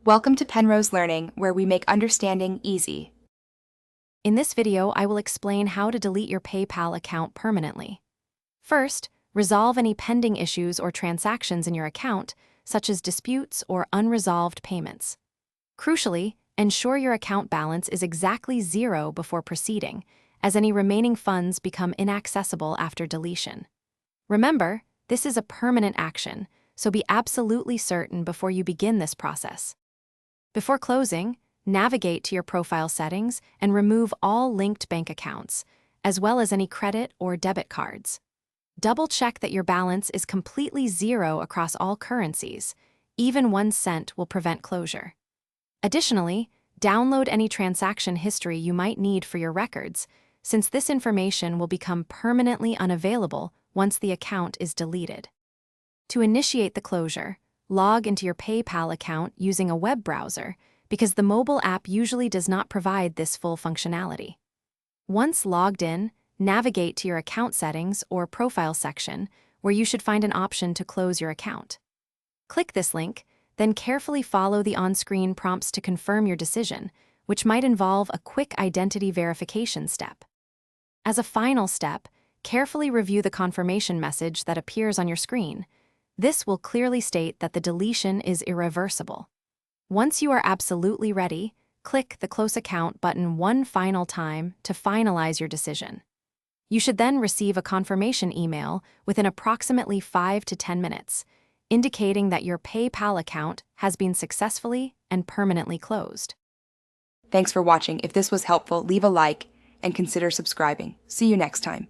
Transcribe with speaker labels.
Speaker 1: Welcome to Penrose Learning, where we make understanding easy.
Speaker 2: In this video, I will explain how to delete your PayPal account permanently. First, resolve any pending issues or transactions in your account, such as disputes or unresolved payments. Crucially, ensure your account balance is exactly zero before proceeding, as any remaining funds become inaccessible after deletion. Remember, this is a permanent action, so be absolutely certain before you begin this process. Before closing, navigate to your profile settings and remove all linked bank accounts, as well as any credit or debit cards. Double-check that your balance is completely zero across all currencies. Even 1 cent will prevent closure. Additionally, download any transaction history you might need for your records, since this information will become permanently unavailable once the account is deleted. To initiate the closure, log into your PayPal account using a web browser, because the mobile app usually does not provide this full functionality. Once logged in, navigate to your account settings or profile section, where you should find an option to close your account. Click this link, then carefully follow the on-screen prompts to confirm your decision, which might involve a quick identity verification step. As a final step, carefully review the confirmation message that appears on your screen. This will clearly state that the deletion is irreversible. Once you are absolutely ready, click the Close Account button one final time to finalize your decision. You should then receive a confirmation email within approximately 5 to 10 minutes, indicating that your PayPal account has been successfully and permanently closed.
Speaker 1: Thanks for watching. If this was helpful, leave a like and consider subscribing. See you next time.